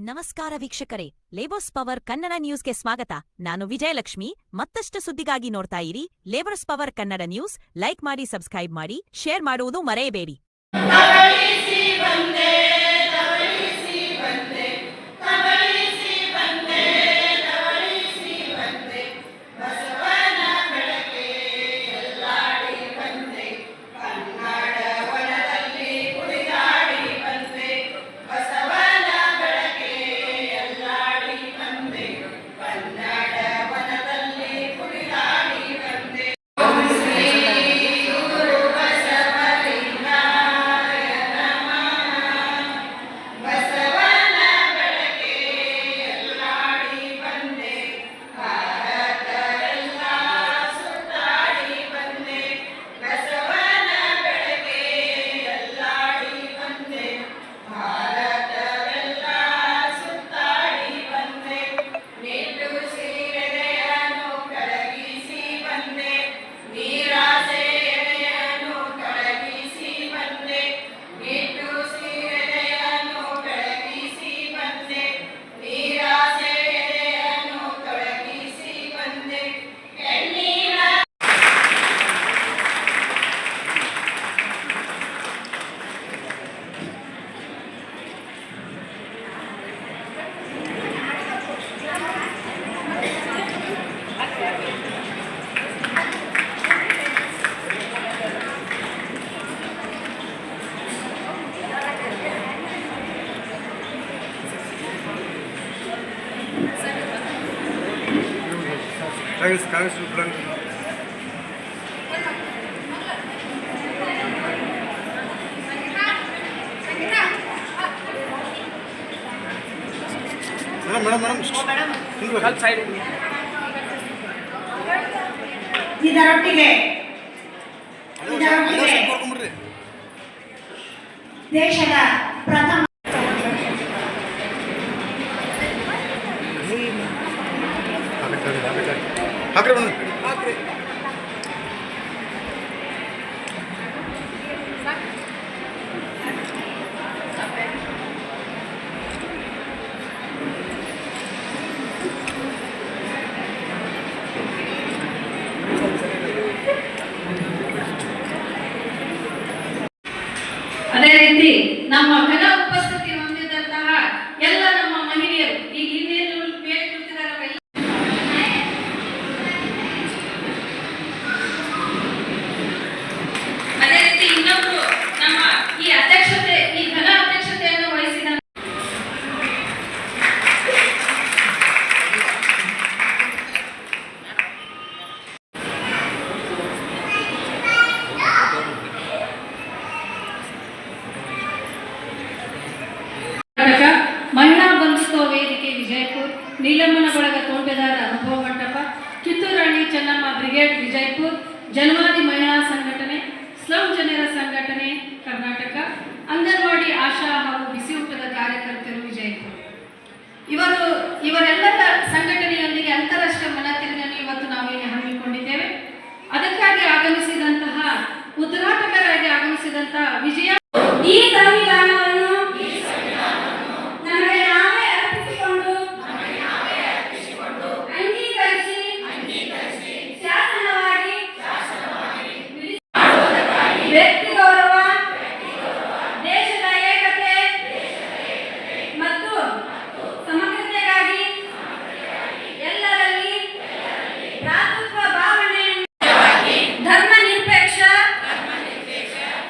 ನಮಸ್ಕಾರ ವೀಕ್ಷಕರೇ, labours power Kannada ನ್ಯೂಸ್ಗೆ ಸ್ವಾಗತ. ನಾನು ವಿಜಯಲಕ್ಷ್ಮಿ. ಮತ್ತಷ್ಟು ಸುದ್ದಿಗಾಗಿ ನೋಡ್ತಾ ಇರಿ labours power Kannada news. Like ಮಾಡಿ, ಸಬ್ಸ್ಕ್ರೈಬ್ ಮಾಡಿ, ಶೇರ್ ಮಾಡುವುದು ಮರೆಯಬೇಡಿ. Kamis bilang madam side ಇದರೊಟ್ಟಿಗೆ ದೇಶದ ಪ್ರಥಮ ಅದೇ ರೀತಿ ನಮ್ಮ ಘನ ಉಪಸ್ಥಿತಿ ಹೊಂದಿದಂತಹ ಎಲ್ಲ ನಮ್ಮ ಮಹಿಳೆಯರು ಈಗ ಇನ್ನೇನು ಮೇಲೆ ಕೂತಿದ್ದಾರೆ. ಅದೇ ರೀತಿ ಇನ್ನೊಬ್ರು ನಮ್ಮ ಈ ಅಧ್ಯಕ್ಷತೆ, ಈ ಘನ ಅಧ್ಯಕ್ಷತೆಯನ್ನು ವಹಿಸಿದ ಮಹಿಳಾ ಬಂಧುತ್ವ ವೇದಿಕೆ ವಿಜಯಪುರ, ನೀಲಮ್ಮನ ಬಳಗ ತೋಂಟದಾರ ಅನುಭವ ಮಂಟಪ, ಕಿತ್ತೂರು ರಾಣಿ ಚೆನ್ನಮ್ಮ ಬ್ರಿಗೇಡ್ ವಿಜಯಪುರ, ಜನವಾದಿ ಮಹಿಳಾ ಸಂಘಟನೆ, ಸ್ಲಂ ಜನರ ಸಂಘಟನೆ ಕರ್ನಾಟಕ, ಅಂಗನವಾಡಿ ಆಶಾ ಹಾಗೂ ಬಿಸಿ ಊಟದ ಕಾರ್ಯಕರ್ತರು ವಿಜಯಪುರ, ಇವರೆಲ್ಲರ ಸಂಘಟನೆಯೊಂದಿಗೆ ಅಂತಾರಾಷ್ಟ್ರೀಯ ಮನತಿರನ್ನು ಇವತ್ತು ನಾವು ಇಲ್ಲಿ ಹಮ್ಮಿಕೊಂಡಿದ್ದೇವೆ. ಅದಕ್ಕಾಗಿ ಆಗಮಿಸಿದಂತಹ ಉದ್ಘಾಟಕರಾಗಿ ಆಗಮಿಸಿದಂತಹ ವಿಜಯ ಈ ಸಂವಿಧಾನವನ್ನು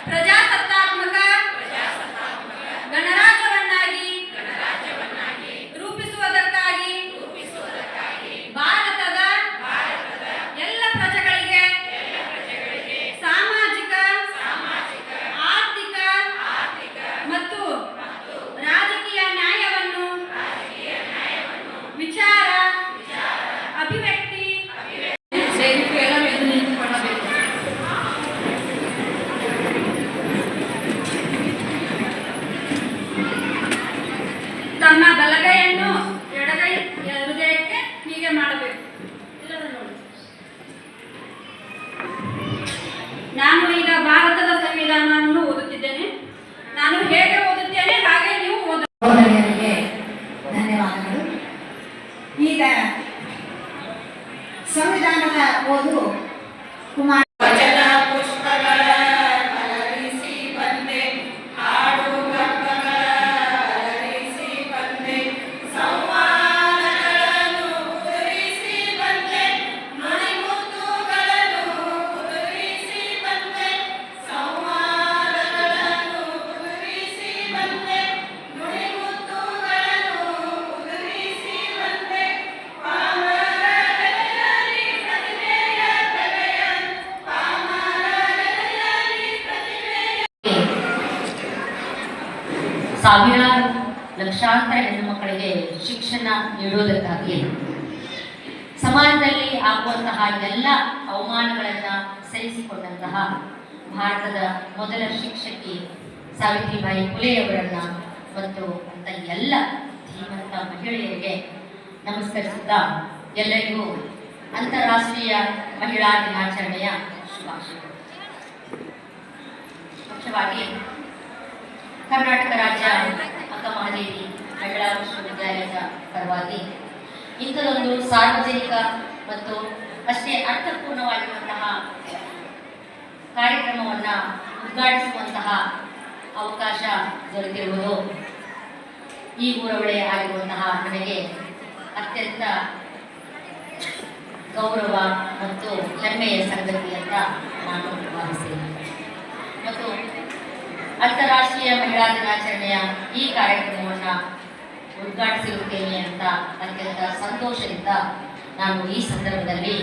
ಪ್ರಜಾಸತ್ತಾತ್ಮಕ ಓದು ಕುಮಾರ್ ಸಾವಿರಾರು ಲಕ್ಷಾಂತರ ಹೆಣ್ಣುಮಕ್ಕಳಿಗೆ ಶಿಕ್ಷಣ ನೀಡುವುದಕ್ಕಾಗಿ ಸಮಾಜದಲ್ಲಿ ಆಗುವಂತಹ ಎಲ್ಲ ಅವಮಾನಗಳನ್ನು ಸಹಿಸಿಕೊಂಡಂತಹ ಭಾರತದ ಮೊದಲ ಶಿಕ್ಷಕಿ ಸಾವಿತ್ರಿಬಾಯಿ ಫುಲೆಯವರನ್ನ ಮತ್ತು ಅಂತ ಎಲ್ಲ ಧೀಮಂತ ಮಹಿಳೆಯರಿಗೆ ನಮಸ್ಕರಿಸುತ್ತಾ ಎಲ್ಲರಿಗೂ ಅಂತಾರಾಷ್ಟ್ರೀಯ ಮಹಿಳಾ ದಿನಾಚರಣೆಯ ಶುಭಾಶಯಗಳು. ಮುಖ್ಯವಾಗಿ ಕರ್ನಾಟಕ ರಾಜ್ಯ ಅಕ್ಕಮಹಾದೇವಿ ಮಹಿಳಾ ವಿಶ್ವವಿದ್ಯಾಲಯದ ಪರವಾಗಿ ಇಂಥದೊಂದು ಸಾರ್ವಜನಿಕ ಮತ್ತು ಅಷ್ಟೇ ಅರ್ಥಪೂರ್ಣವಾಗಿರುವಂತಹ ಕಾರ್ಯಕ್ರಮವನ್ನು ಉದ್ಘಾಟಿಸುವಂತಹ ಅವಕಾಶ ದೊರೆತಿರುವುದು ಈ ಊರವಳೆ ಆಗಿರುವಂತಹ ನನಗೆ ಅತ್ಯಂತ ಗೌರವ ಮತ್ತು ಹೆಮ್ಮೆಯ ಸಂಗತಿ ಅಂತ ನಾನು ಭಾವಿಸ್ತೇನೆ. ಮತ್ತು ಅಂತಾರಾಷ್ಟ್ರೀಯ ಮಹಿಳಾ ದಿನಾಚರಣೆಯ ಈ ಕಾರ್ಯಕ್ರಮವನ್ನು ಉದ್ಘಾಟಿಸಿರುತ್ತೇನೆ ಅಂತ ಅತ್ಯಂತ ಸಂತೋಷದಿಂದ ನಾನು ಈ ಸಂದರ್ಭದಲ್ಲಿ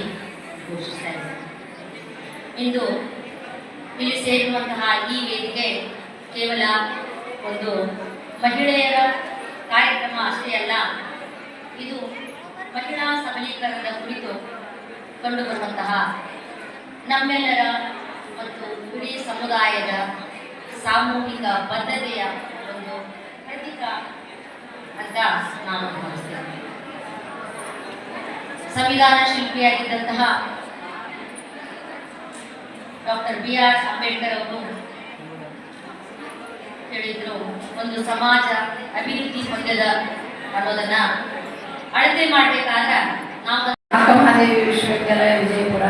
ಘೋಷಿಸ್ತಾ ಇದ್ದೇನೆ. ಇಂದು ಇಲ್ಲಿ ಸೇರಿರುವಂತಹ ಈ ವೇದಿಕೆ ಕೇವಲ ಒಂದು ಮಹಿಳೆಯರ ಕಾರ್ಯಕ್ರಮ ಅಷ್ಟೇ ಅಲ್ಲ, ಇದು ಮಹಿಳಾ ಸಬಲೀಕರಣದ ಕುರಿತು ಕಂಡುಬರುವಂತಹ ನಮ್ಮೆಲ್ಲರ ಮತ್ತು ಇಡೀ ಸಮುದಾಯದ ಸಾಮೂಹಿಕ ಬದ್ಧತೆಯ ಒಂದು ಪ್ರತೀಕ ಅಂತ ನಾನು ಭಾವಿಸ್ತೇನೆ. ಸಂವಿಧಾನ ಶಿಲ್ಪಿಯಾಗಿದ್ದಂತಹ ಡಾಕ್ಟರ್ BR ಅಂಬೇಡ್ಕರ್ ಅವರು ಹೇಳಿದ್ರು, ಒಂದು ಸಮಾಜ ಅಭಿವೃದ್ಧಿ ಹೊಂದದ ಅನ್ನೋದನ್ನ ಅಳತೆ ಮಾಡಬೇಕಾದ್ರೆ ನಾವು ಅಕ್ಕಮಹಾದೇವಿ ವಿಶ್ವವಿದ್ಯಾಲಯ ವಿಜಯಪುರ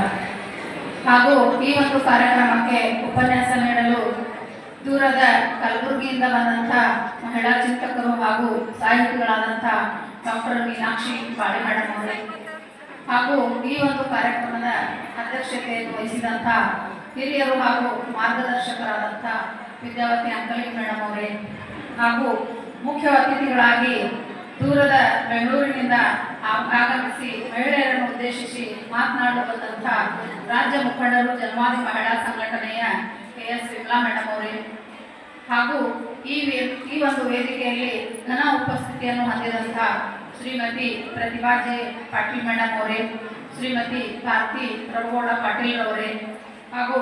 ಹಾಗೂ ಈ ಒಂದು ಕಾರ್ಯಕ್ರಮಕ್ಕೆ ಉಪನ್ಯಾಸ ನೀಡಲು ದೂರದ ಕಲಬುರಗಿಯಿಂದ ಬಂದಂಥ ಮಹಿಳಾ ಚಿಂತಕರು ಹಾಗೂ ಸಾಹಿತಿಗಳಾದಂಥ ಡಾಕ್ಟರ್ ಮೀನಾಕ್ಷಿ ಬಾಳೆ ಮೇಡಮ್ ಅವರೇ ಹಾಗೂ ಈ ಒಂದು ಕಾರ್ಯಕ್ರಮದ ಅಧ್ಯಕ್ಷತೆಯನ್ನು ವಹಿಸಿದಂಥ ಹಿರಿಯರು ಹಾಗೂ ಮಾರ್ಗದರ್ಶಕರಾದಂಥ ವಿದ್ಯಾವತಿ ಅಂಕಲಿಂಗ್ ಮೇಡಮ್ ಅವರೇ ಹಾಗೂ ಮುಖ್ಯ ಅತಿಥಿಗಳಾಗಿ ದೂರದ ಬೆಂಗಳೂರಿನಿಂದ ಆಗಮಿಸಿ ಮಹಿಳೆಯರನ್ನು ಉದ್ದೇಶಿಸಿ ಮಾತನಾಡಲು ಬಂದಂಥ ರಾಜ್ಯ ಮುಖಂಡರು ಜನ್ಮಾದಿ ಮಹಿಳಾ ಸಂಘಟನೆಯ KS ವಿಮಲಾ ಮೇಡಮ್ ಅವರೇ ಹಾಗೂ ಈ ಒಂದು ವೇದಿಕೆಯಲ್ಲಿ ಘನ ಉಪಸ್ಥಿತಿಯನ್ನು ಹೊಂದಿದಂಥ ಶ್ರೀಮತಿ ಪ್ರತಿಭಾ ಜೆ ಪಾಟೀಲ್ ಮೇಡಮ್ ಅವರೇ, ಶ್ರೀಮತಿ ಭಾರತಿ ಪ್ರಭುಗೌಡ ಪಾಟೀಲ್ ಅವರೇ ಹಾಗೂ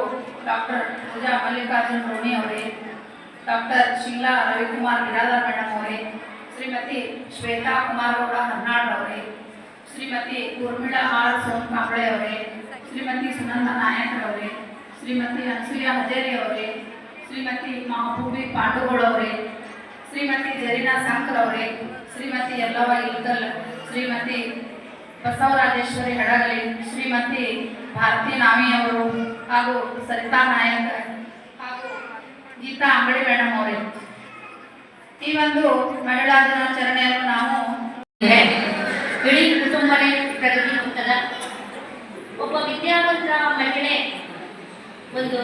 ಡಾಕ್ಟರ್ ಪೂಜಾ ಮಲ್ಲಿಕಾರ್ಜುನ್ ರೋಣಿ ಅವರೇ, ಡಾಕ್ಟರ್ ಶೀಲಾ ರವಿಕುಮಾರ್ ಬಿರಾದಾರ್ ಮೇಡಮ್ ಅವರೇ, ಶ್ರೀಮತಿ ಶ್ವೇತಾ ಕುಮಾರಗೌಡ ಹರ್ನಾಳ್ ಅವರೇ, ಶ್ರೀಮತಿ ಊರ್ಮಿಳಾ ಆರ್ ಸೋನ್ಕಾಂಬಳೆ ಅವರೇ, ಶ್ರೀಮತಿ ಸುನಂದ ನಾಯಕ್ ಅವರೇ, ಶ್ರೀಮತಿ ಅನಸೂಯ ಹಜೇರಿ ಅವರೇ, ಶ್ರೀಮತಿ ಮಹಬೂಬಿ ಪಾಂಡುಗೋಳ್ ಅವರೇ, ಶ್ರೀಮತಿ ಜರೀನಾ ಸಂಕರ್ ಅವರೇ, ಶ್ರೀಮತಿ ಯಲ್ಲವ್ವ ಇಲ್ಕಲ್, ಶ್ರೀಮತಿ ಬಸವರಾಜೇಶ್ವರಿ ಹಡಗಲಿ, ಶ್ರೀಮತಿ ಭಾರತಿ ನಾವಿ ಅವರು ಹಾಗೂ ಸರಿತಾ ನಾಯಕ್ ಹಾಗೂ ಗೀತಾ ಅಂಗಡಿ ಮೇಡಮ್ ಅವರೇ, ಈ ಒಂದು ಮಹಿಳಾ ದಿನಾಚರಣೆಯನ್ನು ನಾವು ಇಡೀ ಕುಟುಂಬನೇ ಪ್ರಗತಿ ಹೊಂದದ ಒಬ್ಬ ವಿದ್ಯಾವಂತ ಮಹಿಳೆ ಒಂದು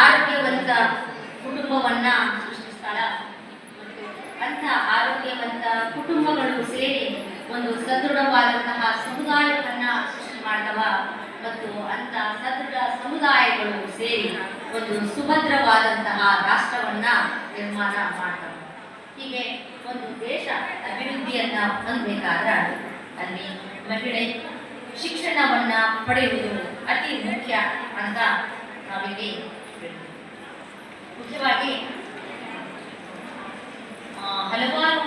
ಆರೋಗ್ಯವಂತ ಕುಟುಂಬವನ್ನ ಸೃಷ್ಟಿಸ್ತಾಳ ಮತ್ತು ಅಂಥ ಆರೋಗ್ಯವಂತ ಕುಟುಂಬಗಳು ಸೇರಿ ಒಂದು ಸದೃಢವಾದಂತಹ ಸಮುದಾಯವನ್ನ ಸೃಷ್ಟಿ ಮಾಡ್ತವ ಮತ್ತು ಅಂಥ ಸದೃಢ ಸಮುದಾಯಗಳು ಸೇರಿ ಒಂದು ಸುಭದ್ರವಾದಂತಹ ರಾಷ್ಟ್ರವನ್ನ ನಿರ್ಮಾಣ ಮಾಡ್ತವೆ. ಹೀಗೆ ಒಂದು ದೇಶ ಅಭಿವೃದ್ಧಿಯನ್ನ ಹೊಂದಬೇಕಾದ್ರೆ ಅಲ್ಲಿ ಮಹಿಳೆ ಶಿಕ್ಷಣವನ್ನ ಪಡೆಯುವುದು ಅತಿ ಮುಖ್ಯ ಅಂತ ನಾವಿಲ್ಲಿ ಮುಖ್ಯವಾಗಿ ಹಲವಾರು